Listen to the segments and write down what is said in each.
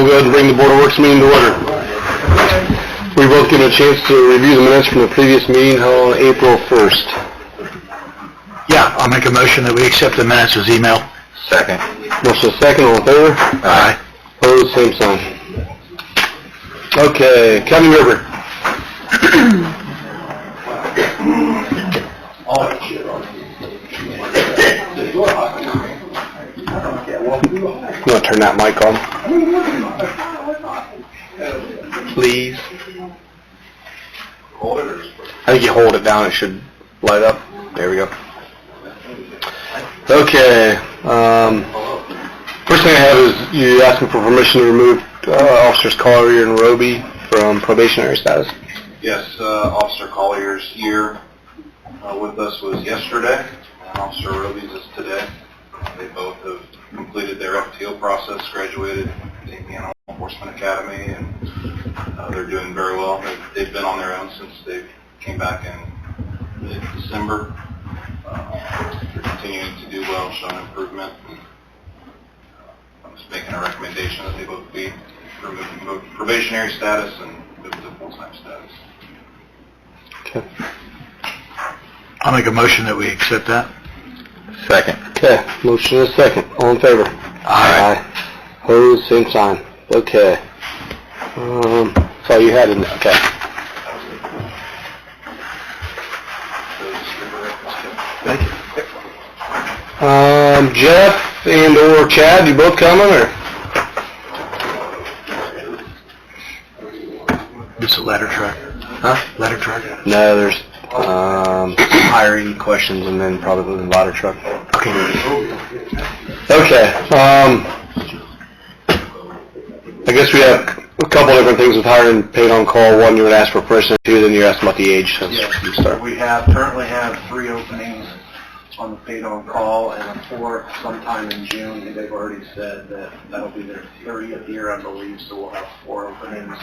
go ahead and bring the Board of Works meeting to order. We both get a chance to review the minutes from the previous meeting held on April 1st. Yeah, I'll make a motion that we accept the minutes as email. Second. Motion second, all in favor? Aye. Opposed, same sign. Okay, County River. You want to turn that mic on? Please. I think you hold it down, it should light up. There we go. Okay. First thing I have is you asking for permission to remove Officers Collier and Roby from probationary status. Yes, Officer Collier's here with us was yesterday, and Officer Roby's is today. They both have completed their FTO process, graduated the Indiana Law Enforcement Academy, and they're doing very well. They've been on their own since they came back in mid-December. They're continuing to do well, showing improvement. I'm just making a recommendation that they both be removed from probationary status and moved to full-time status. Okay. I'll make a motion that we accept that. Second. Okay, motion is second. All in favor? Aye. Opposed, same sign. Okay. That's all you had in there. Okay. Thank you. Jeff and or Chad, you both coming or? It's a ladder truck. Huh? Ladder truck. No, there's hiring questions and then probably the ladder truck. Okay. Okay. I guess we have a couple different things with hiring paid on call. One, you would ask for permission. Two, then you asked about the age. So Yes, you start. we currently have 3 openings on the paid on call and a 4th sometime in June. And they've already said that that'll be their 30th year, I believe, so we'll have 4 openings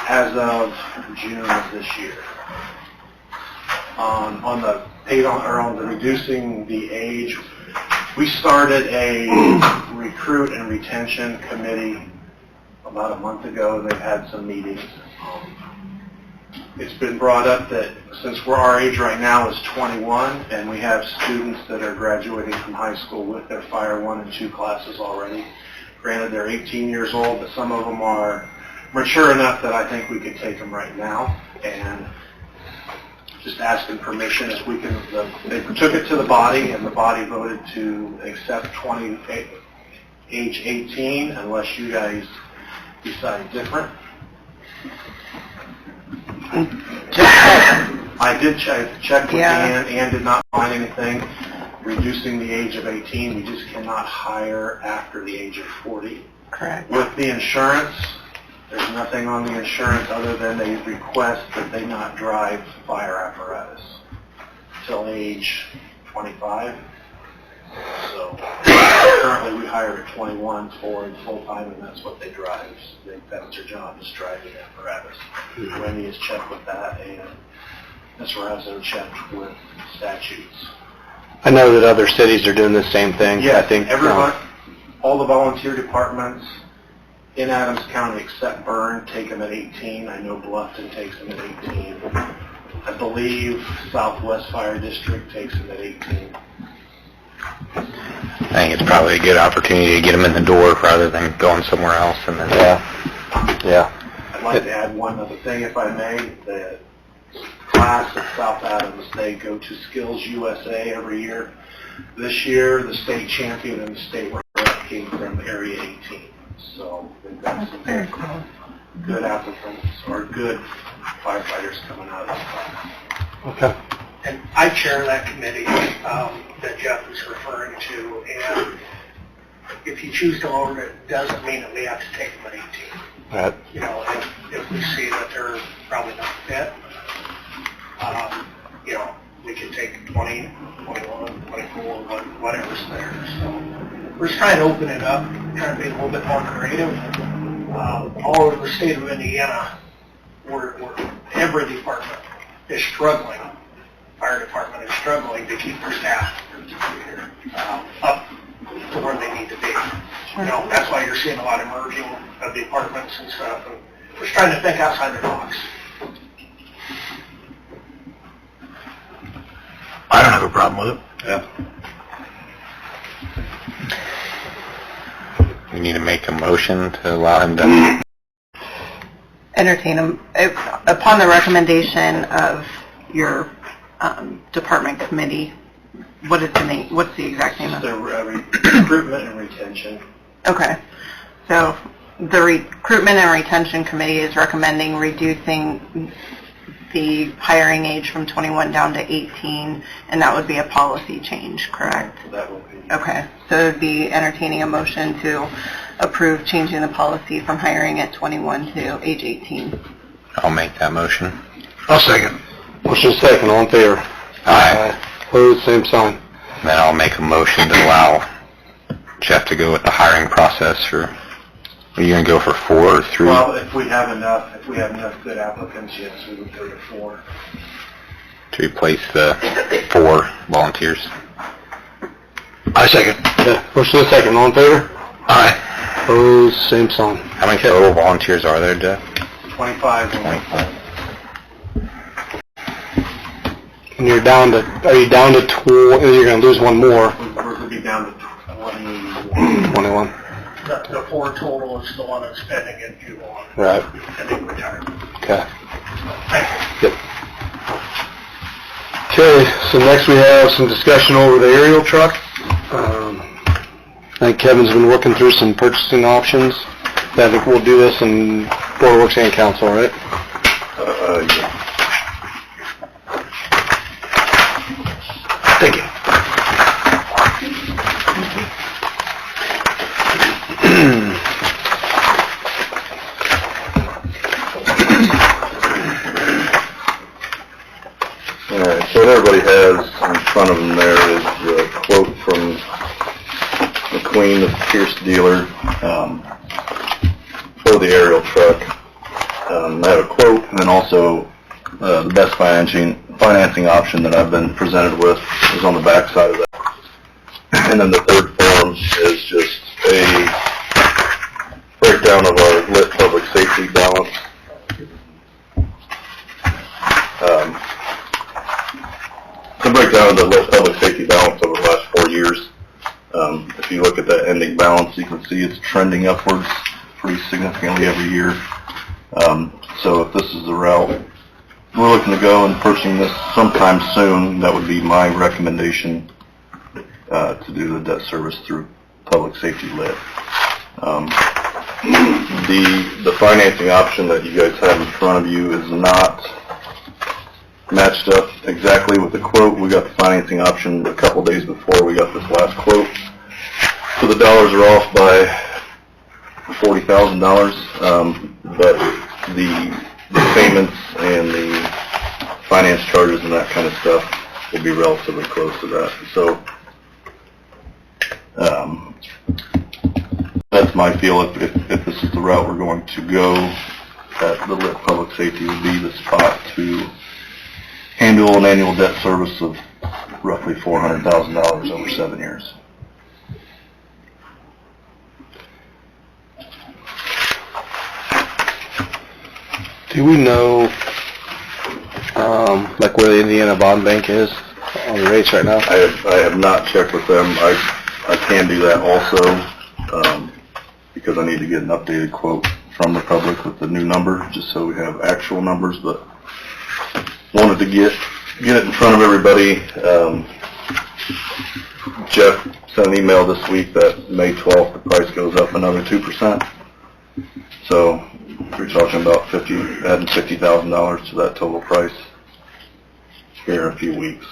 as of June of this year. On the paid on, or on the reducing the age, we started a recruit and retention committee about a month ago. They've had some meetings. It's been brought up that since our age right now is 21, and we have students that are graduating from high school with their Fire 1 and 2 classes already. Granted, they're 18 years old, but some of them are mature enough that I think we could take them right now. And just asking permission if we can, they took it to the body, and the body voted to accept age 18 unless you guys decide different. I did check with Ann. Ann did not find anything reducing the age of 18. We just cannot hire after the age of 40. Correct. With the insurance, there's nothing on the insurance other than they request that they not drive fire apparatus till age 25. So currently we hire at 21 for full-time, and that's what they drive. That's their job, is driving apparatus. Wendy has checked with that, and Ms. Razzo checked with statutes. I know that other cities are doing the same thing. Yeah, I think everyone, all the volunteer departments in Adams County except Byrne take them at 18. I know Bluffton takes them at 18. I believe Southwest Fire District takes them at 18. I think it's probably a good opportunity to get them in the door rather than going somewhere else. And then Yeah. I'd like to add one other thing, if I may. The class at South Adams, they go to Skills USA every year. This year, the state champion and the state runner-up came from Area 18. So we've got some Very cool. good applicants or good firefighters coming out of this class. Okay. And I chair that committee that Jeff is referring to, and if you choose to lower it, doesn't mean that we have to take them at 18. Right. You know, if we see that they're probably not fit, you know, we can take 20, 21, 24, whatever's there. So we're just trying to open it up, trying to be a little bit more creative. All over the state of Indiana, every department is struggling. Fire department is struggling to keep their staff up to where they need to be. You know, that's why you're seeing a lot of merging departments and stuff, and just trying to think outside the box. I don't have a problem with it. Yeah. We need to make a motion to allow him to... Entertain them upon the recommendation of your department committee. What is the name? What's the exact name of it? The recruitment and retention. Okay, so the recruitment and retention committee is recommending reducing the hiring age from 21 down to 18, and that would be a policy change, correct? That will be. Okay, so it would be entertaining a motion to approve changing the policy from hiring at 21 to age 18. I'll make that motion. I'll second. Motion second, all in favor? Aye. Opposed, same sign. Then I'll make a motion to allow Jeff to go with the hiring process for... Are you going to go for 4 or 3? Well, if we have enough good applicants, yes, we would go to 4. To replace the 4 volunteers. I second. Yeah, motion second, all in favor? Aye. Opposed, same sign. How many total volunteers are there, Jeff? 25. 25. And you're down to, are you down to 20, you're going to lose one more, We're going to be down to 21. 21. The 4 total is the one that's pending in Q1. Right. Pending retirement. Okay. Yep. Okay, so next we have some discussion over the aerial truck. I think Kevin's been working through some purchasing options. I think we'll do this in Board of Works and Council, right? Yeah. Thank you. All right, so what everybody has in front of them there is the quote from McQueen, the Pierce dealer, for the aerial truck. I have a quote, and then also the best financing option that I've been presented with is on the back side of that. And then the third form is just a breakdown of our lit public safety balance. The breakdown of the lit public safety balance over the last 4 years. If you look at that ending balance, you can see it's trending upwards pretty significantly every year. So if this is the route we're looking to go and purchasing this sometime soon, that would be my recommendation to do the debt service through public safety lit. The financing option that you guys have in front of you is not matched up exactly with the quote. We got the financing option a couple days before we got this last quote. So the dollars are off by $40,000, but the payments and the finance charges and that kind of stuff will be relatively close to that. So that's my feel. If this is the route we're going to go, that the lit public safety would be the spot to handle an annual debt service of roughly $400,000 over 7 years. Do we know, like where the Indiana Bond Bank is on the rates right now? I have not checked with them. I can do that also, because I need to get an updated quote from the public with the new number, just so we have actual numbers, but wanted to get it in front of everybody. Jeff sent an email this week that May 12th the price goes up another 2%. So we're talking about adding $50,000 to that total price here in a few weeks.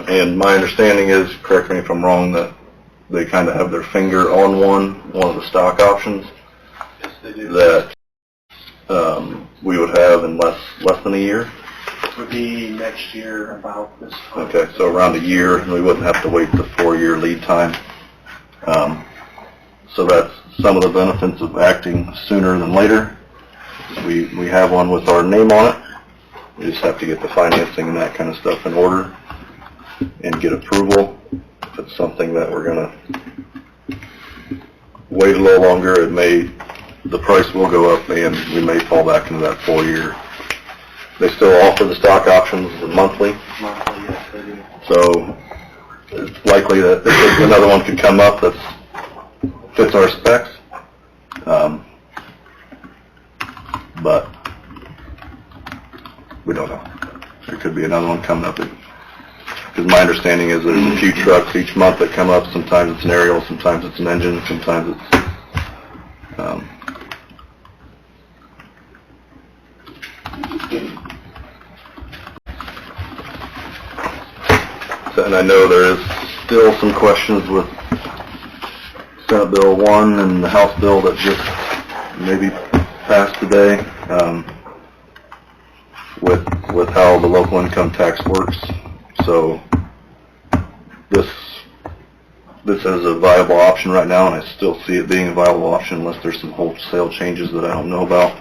And my understanding is, correct me if I'm wrong, that they kind of have their finger on one of the stock options Yes, they do. that we would have in less than a year. Would be next year about this time. Okay, so around a year, and we wouldn't have to wait the 4-year lead time. So that's some of the benefits of acting sooner than later. We have one with our name on it. We just have to get the financing and that kind of stuff in order and get approval. If it's something that we're going to wait a little longer, the price will go up and we may fall back into that 4-year. They still offer the stock options monthly, Monthly, yes, they do. so it's likely that if another one could come up that fits our specs. But we don't know. There could be another one coming up. Because my understanding is there's a few trucks each month that come up. Sometimes it's an aerial, sometimes it's an engine, sometimes it's... and I know there is still some questions with Senate Bill 1 and the House Bill that just maybe passed today, with how the local income tax works. So this is a viable option right now, and I still see it being a viable option unless there's some wholesale changes that I don't know about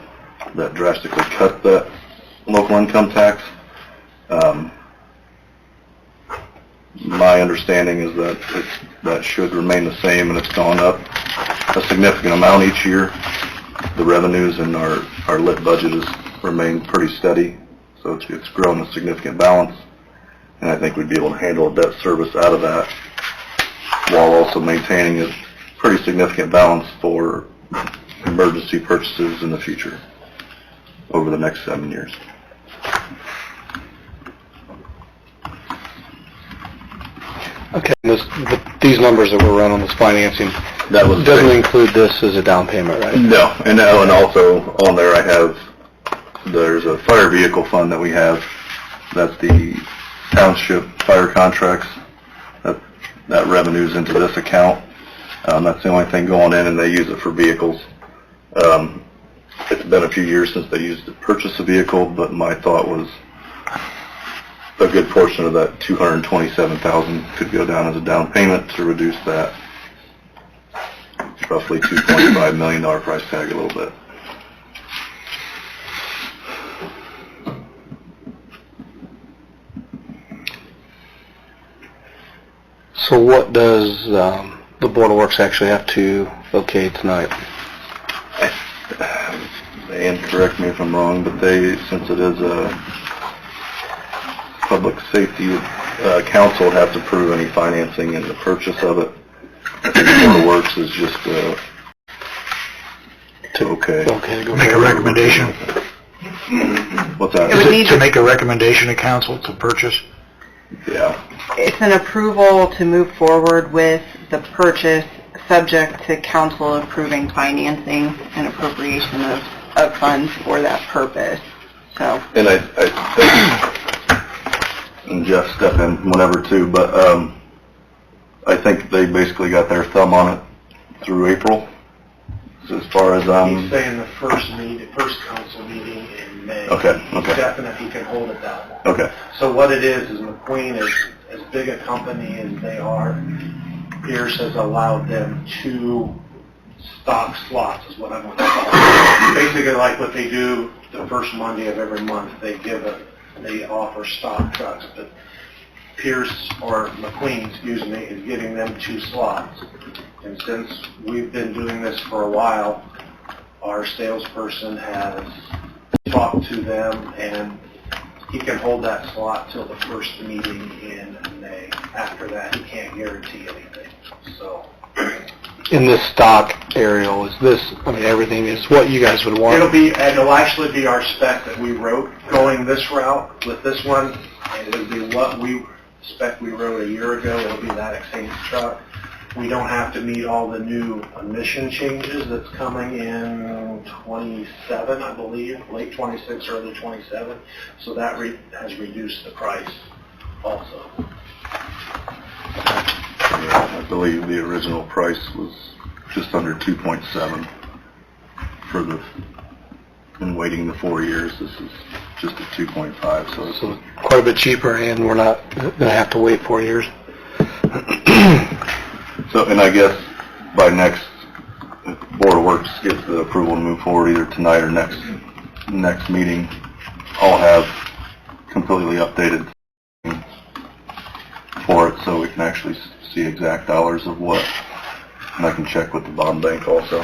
that drastically cut that local income tax. My understanding is that that should remain the same, and it's gone up a significant amount each year. The revenues in our lit budget has remained pretty steady, so it's grown a significant balance, and I think we'd be able to handle a debt service out of that while also maintaining a pretty significant balance for emergency purchases in the future over the next 7 years. Okay, these numbers that we're running on this financing, doesn't include this as a down payment, right? No, and also on there there's a fire vehicle fund that we have. That's the township fire contracts. That revenue's into this account. That's the only thing going in, and they use it for vehicles. It's been a few years since they used to purchase a vehicle, but my thought was a good portion of that $227,000 could go down as a down payment to reduce that roughly $2.5 million price tag a little bit. So what does the Board of Works actually have to okay tonight? And correct me if I'm wrong, but since it is a public safety council, would have to approve any financing and the purchase of it. I think the Board of Works is just okay. Go Make a recommendation. What's that? It would need To make a recommendation to council to purchase? Yeah. It's an approval to move forward with the purchase, subject to council approving financing and appropriation of funds for that purpose. So, And I think, and Jeff step in whenever too, but I think they basically got their thumb on it through April. So as far as He's saying the first council meeting in May. Okay. Definitely he can hold it that long. Okay. So what it is McQueen is as big a company as they are. Pierce has allowed them 2 stock slots, is what I'm going to call it. Basically, like what they do the first Monday of every month, they offer stock trucks. But Pierce, or McQueen, excuse me, is giving them 2 slots. And since we've been doing this for a while, our salesperson has talked to them, and he can hold that slot till the first meeting in May. After that, he can't guarantee anything. So In this stock aerial, everything is what you guys would want? it'll actually be our spec that we wrote going this route with this one, and it'll be what we wrote a year ago. It'll be that same truck. We don't have to meet all the new emission changes that's coming in 27, I believe, late 26, early 27. So that has reduced the price also. Yeah, I believe the original price was just under 2.7 and waiting the 4 years. This is just a 2.5, so So quite a bit cheaper, and we're not going to have to wait 4 years. So, and I guess by next, if the Board of Works gets the approval to move forward either tonight or next meeting, I'll have completely updated for it so we can actually see exact dollars of what And I can check with the bond bank also.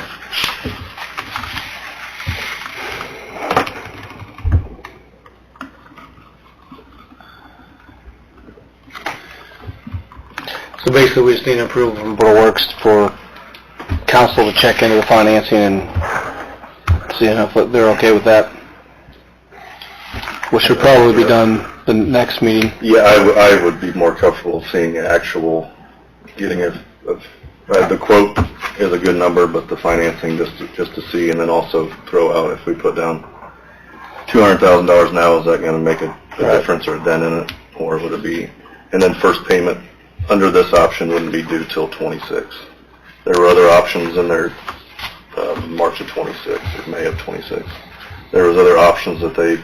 So basically, we just need approval from Board of Works for council to check into the financing and see if they're okay with that. Which should probably be done the next meeting. Yeah, I would be more comfortable seeing actual, getting the quote is a good number, but the financing just to see, and then also throw out if we put down $200,000 now, is that going to make a difference or a dent in it, or would it be? And then first payment under this option wouldn't be due till 26. There were other options in there, March of 26 or May of 26. There was other options that they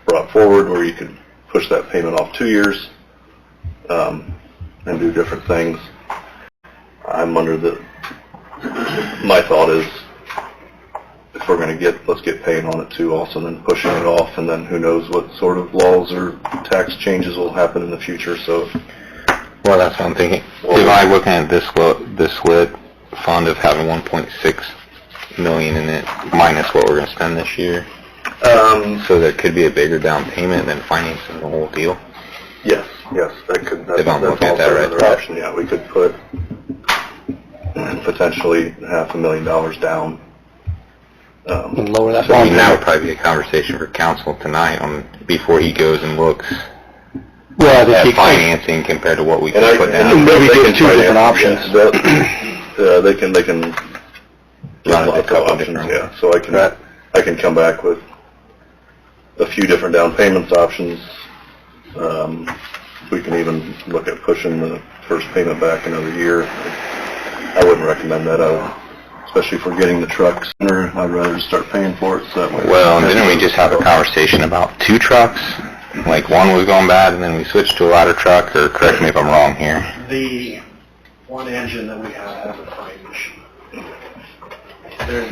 brought forward where you could push that payment off 2 years and do different things. I'm under my thought is, if we're going to let's get paying on it too also, then pushing it off, and then who knows what sort of laws or tax changes will happen in the future, so. Well, that's what I'm thinking. Am I looking at this lit fund of having 1.6 million in it, minus what we're going to spend this year? So there could be a bigger down payment than financing the whole deal? Yes, that could, that's If I'm looking at also that right. another option, yeah. We could put potentially $500,000 down. And lower that So I mean, bond. that would probably be a conversation for council tonight before he goes and looks Well, I think at he financing compared to what we And can put down. and maybe they give can two different finance- options. yeah, they can Run it a lots of couple options, different- yeah. So I can come back with a few different down payments options. We can even look at pushing the first payment back another year. I wouldn't recommend that, especially if we're getting the truck sooner. I'd rather just start paying for it, so that way. Well, and didn't we just have a conversation about 2 trucks? Like one was going bad and then we switched to a ladder truck, or correct me if I'm wrong here. The one engine that we have has a frame issue.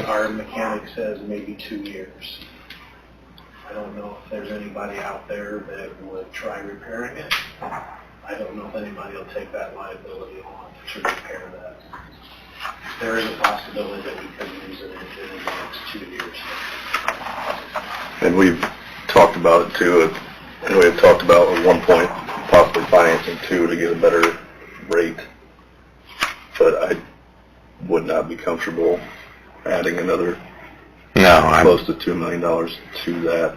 Our mechanic says maybe 2 years. I don't know if there's anybody out there that would try repairing it. I don't know if anybody will take that liability on to repair that. There is a possibility that we could lose an engine in the next 2 years. And we've talked about it too, and we've talked about at one point possibly financing too to get a better rate. But I would not be comfortable adding another No, close to $2 million to that.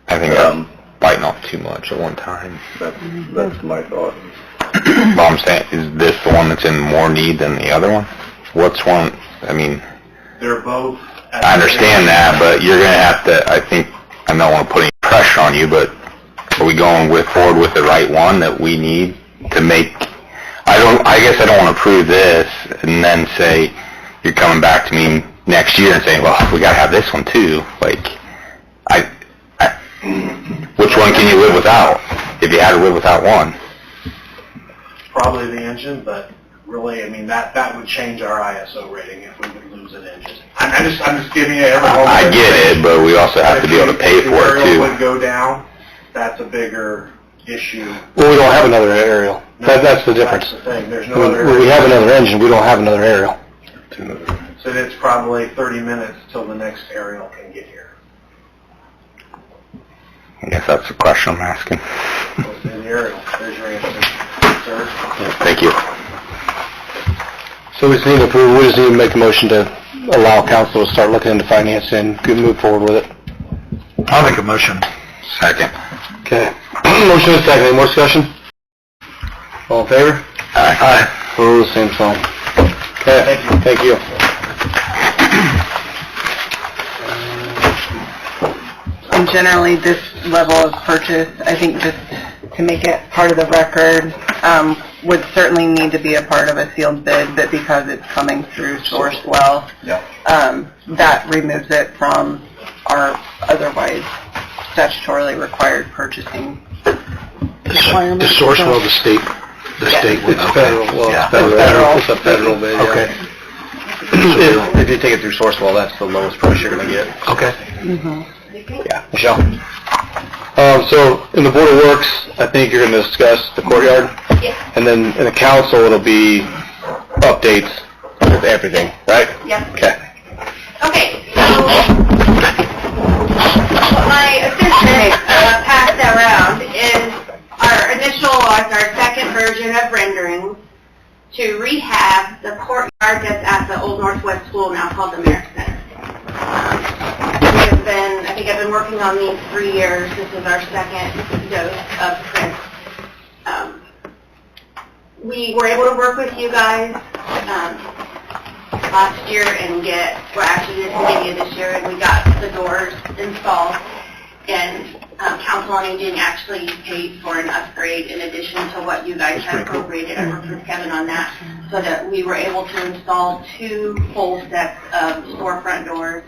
I think I'm biting off too much at one time. That's my thought. But I'm saying, is this the one that's in more need than the other one? What's one, I mean, They're both... I understand that, but you're going to have to, I think, I don't want to put any pressure on you, but are we going forward with the right one that we need to make? I guess I don't want to approve this and then say, you're coming back to me next year and saying, well, we got to have this one too. Like, which one can you live without, if you had to live without one? Probably the engine, but really, I mean, that would change our ISO rating if we would lose an engine. I'm just giving you every moment. I get it, but we also have to be able to pay for it If the aerial would too. go down, that's a bigger issue. Well, we don't have another aerial. That's the difference. That's the thing, there's no other... When we have another engine, we don't have another aerial. So it's probably 30 minutes till the next aerial can get here. I guess that's the question I'm asking. What's in the aerial? There's your answer, sir. Thank you. So we just need to approve, we just need to make a motion to allow council to start looking into financing and move forward with it. I'll make a motion. Second. Okay. Motion is second. Any more discussion? All in favor? Aye. Opposed, same sign. Okay, thank you. And generally, this level of purchase, I think just to make it part of the record, would certainly need to be a part of a sealed bid, but because it's coming through Sourcewell, that removes it from our otherwise statutorily required purchasing requirements. The Sourcewell, the state would. It's federal, well, Yeah. it's federal. It's a federal bid, yeah. Okay. If you take it through Sourcewell, that's the lowest price you're gonna get. Okay. Yeah. Michelle? So, in the Board of Works, I think you're gonna discuss the courtyard. And then in the council, it'll be updates with everything, right? Yep. Okay. Okay, so what my assistant passed around is our second version of renderings to rehab the courtyard that's at the Old Northwest School, now called the Merrick Center. I think I've been working on these 3 years. This is our second dose of prints. We were able to work with you guys last year and actually the beginning of this year, and we got the doors installed. And Council on Aging actually paid for an upgrade in addition to what you guys had appropriated. I worked with Kevin on that, so that we were able to install 2 full sets of storefront doors.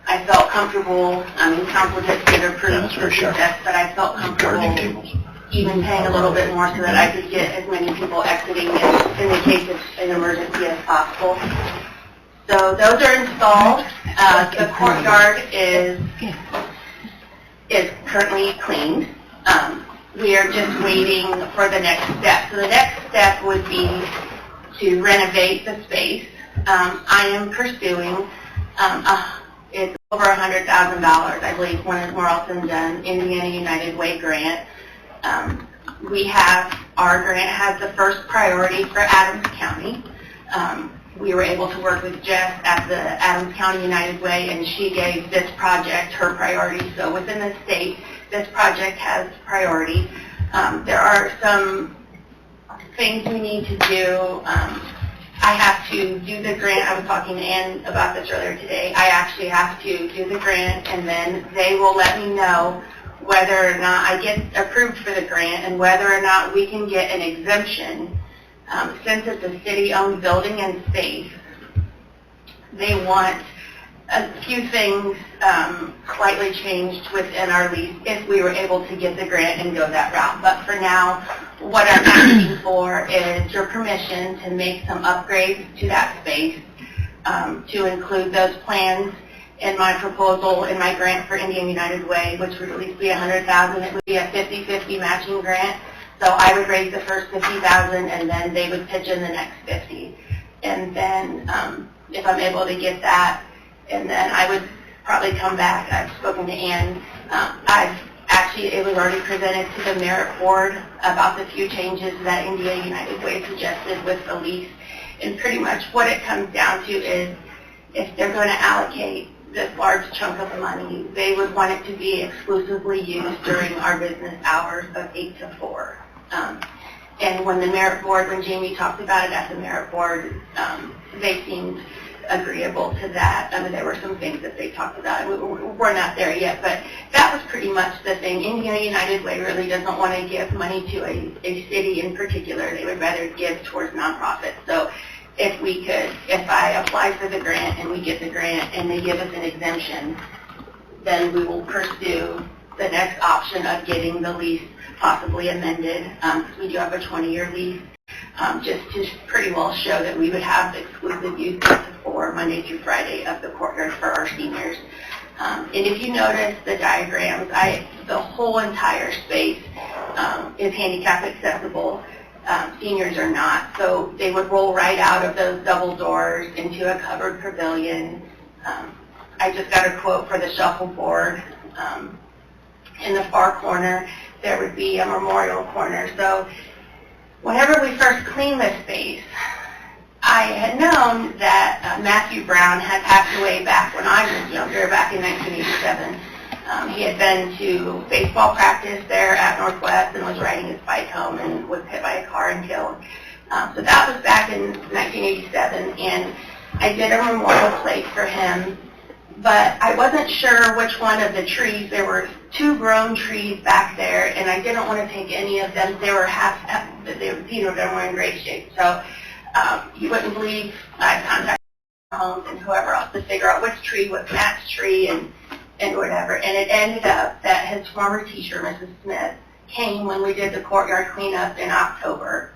I felt comfortable, Council did approve the 2 sets, but I felt comfortable even paying a little bit more so that I could get as many people exiting in the case of an emergency as possible. So those are installed. The courtyard is currently cleaned. We are just waiting for the next step. So the next step would be to renovate the space. I am pursuing, it's over $100,000, I believe, when it's more often done, Indiana United Way grant. Our grant has the first priority for Adams County. We were able to work with Jess at the Adams County United Way, and she gave this project her priority. So within the state, this project has priority. There are some things we need to do. I have to do the grant. I was talking to Ann about this earlier today. I actually have to do the grant, and then they will let me know whether or not I get approved for the grant and whether or not we can get an exemption. Since it's a city-owned building and space, they want a few things slightly changed within our lease if we were able to get the grant and go that route. But for now, what I'm asking for is your permission to make some upgrades to that space, to include those plans in my proposal, in my grant for Indiana United Way, which would at least be $100,000. It would be a 50-50 matching grant. So I would raise the first $50,000, and then they would pitch in the next $50,000. And then if I'm able to get that, and then I would probably come back. I've spoken to Ann. It was already presented to the merit board about the few changes that Indiana United Way suggested with the lease. And pretty much what it comes down to is if they're going to allocate this large chunk of money, they would want it to be exclusively used during our business hours of 8 to 4. And when Jamie talked about it at the merit board, they seemed agreeable to that. There were some things that they talked about. We're not there yet, but that was pretty much the thing. Indiana United Way really doesn't want to give money to a city in particular. They would rather give towards nonprofits. So if I apply for the grant and we get the grant and they give us an exemption, then we will pursue the next option of getting the lease possibly amended. We do have a 20-year lease, just to pretty well show that we would have exclusive use for Monday through Friday of the courtyard for our seniors. And if you notice the diagrams, the whole entire space is handicap accessible. Seniors are not, so they would roll right out of those double doors into a covered pavilion. I just got a quote for the shuffleboard. In the far corner, there would be a memorial corner. So whenever we first cleaned this space, I had known that Matthew Brown had passed away back when I was younger, back in 1987. He had been to baseball practice there at Northwest and was riding his bike home and was hit by a car and killed. So that was back in 1987, and I did a memorial plate for him, but I wasn't sure which one of the trees. There were 2 grown trees back there, and I didn't want to take any of them. They were they were in great shape. So you wouldn't believe I contacted homes and whoever else to figure out which tree was Matt's tree and whatever. And it ended up that his former teacher, Mrs. Smith, came when we did the courtyard cleanup in October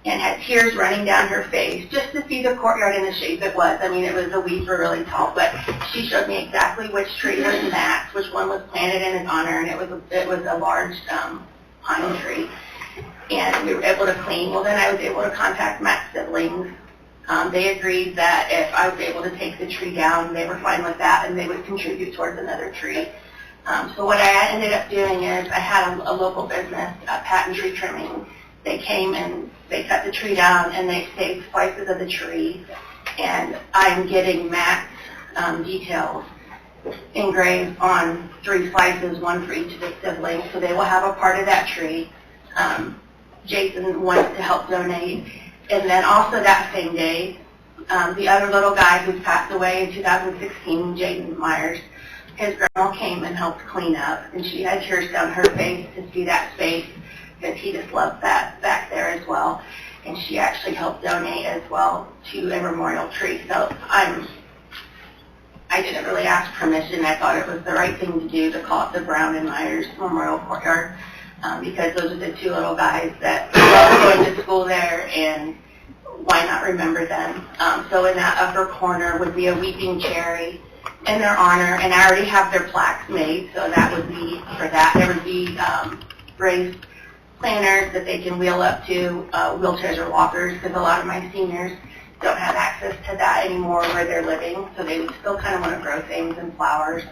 and had tears running down her face just to see the courtyard in the shape it was. The weeds were really tall, but she showed me exactly which tree was Matt's, which one was planted in his honor, and it was a large pine tree. And we were able to clean. Well, then I was able to contact Matt's siblings They agreed that if I was able to take the tree down, they were fine with that, and they would contribute towards another tree. So what I ended up doing is I had a local business, Patent Tree Trimming. They came and they cut the tree down, and they saved slices of the tree, and I'm getting Matt's details engraved on 3 slices, one for each of the siblings, so they will have a part of that tree. Jason wanted to help donate. And then also that same day, the other little guy who passed away in 2016, Jaden Myers, his grandma came and helped clean up, and she had tears down her face to see that space, because he just loved that back there as well. And she actually helped donate as well to a memorial tree. So I didn't really ask permission. I thought it was the right thing to do to call it the Brown and Myers Memorial Courtyard, because those are the 2 little guys that love going to school there, and why not remember them? So in that upper corner would be a weeping cherry in their honor, and I already have their plaques made, so that would be for that. There would be raised planters that they can wheel up to, wheelchairs or walkers, because a lot of my seniors don't have access to that anymore where they're living, so they would still kind of want to grow things and flowers.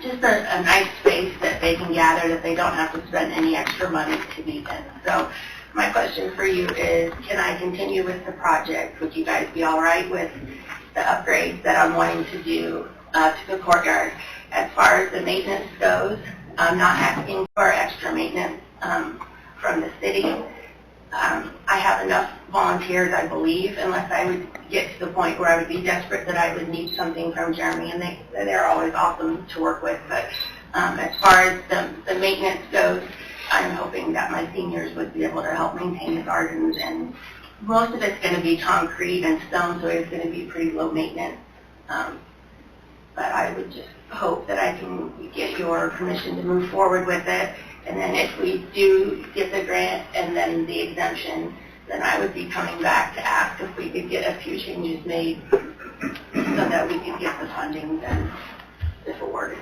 Just a nice space that they can gather, that they don't have to spend any extra money to meet in. So my question for you is, can I continue with the project? Would you guys be all right with the upgrades that I'm wanting to do to the courtyard? As far as the maintenance goes, I'm not asking for extra maintenance from the city. I have enough volunteers, I believe, unless I would get to the point where I would be desperate that I would need something from Jeremy, and they're always awesome to work with. But as far as the maintenance goes, I'm hoping that my seniors would be able to help maintain the gardens, and most of it's going to be concrete and stone, so it's going to be pretty low maintenance. But I would just hope that I can get your permission to move forward with it. And then if we do get the grant and then the exemption, then I would be coming back to ask if we could get a few changes made so that we could get the funding then, if awarded.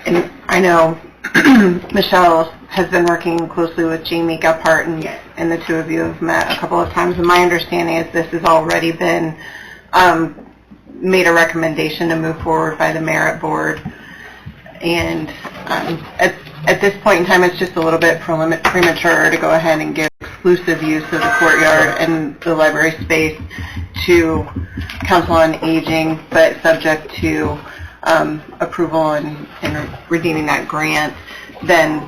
And I know Michelle has been working closely with Jamie Gephardt, and, Yes. and the 2 of you have met a couple of times. And my understanding is this has already been made a recommendation to move forward by the Merit Board. And at this point in time, it's just a little bit premature to go ahead and give exclusive use of the courtyard and the library space to Council on Aging, but subject to approval and redeeming that grant, then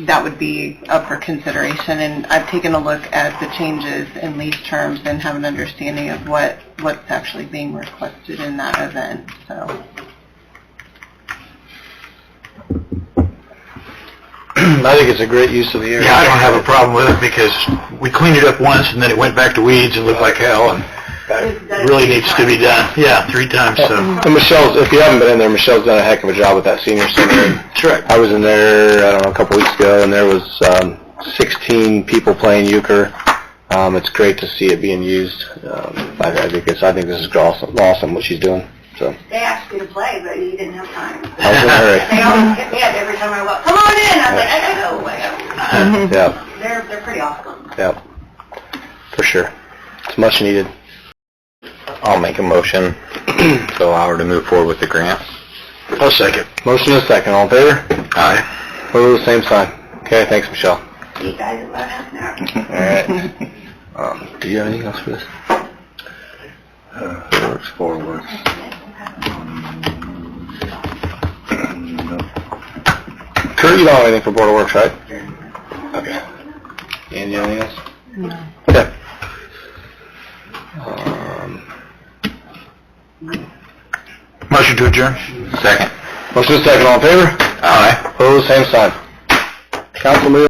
that would be up for consideration. And I've taken a look at the changes in lease terms and have an understanding of what's actually being requested in that event. So. I think it's a great use of the area. Yeah, I don't have a problem with it, because we cleaned it up once, and then it went back to weeds and looked like hell, and that really needs to be done. Yeah, 3 times, so. And Michelle's, if you haven't been in there, Michelle's done a heck of a job with that senior center. That's right. I was in there, I don't know, a couple weeks ago, and there was 16 people playing euchre. It's great to see it being used. I think this is awesome what she's doing. So. They asked me to play, but you didn't have time. I was in a hurry. They always hit me up every time I walk. Come on in! I was like, I gotta go. Yeah. They're pretty awesome. Yeah. For sure. It's much needed. I'll make a motion to allow her to move forward with the grant. I'll second. Motion is second. All in favor? Aye. Opposed, same sign. Okay, thanks, Michelle. You guys in about half an hour. All right. Do you have anything else for this? Works forward. Kurt, you don't have anything for Board of Works, right? Okay. And you have anything else? No. Okay. Motion to adjourn. Second. Motion is second. All in favor? Aye. Opposed, same sign. Council move.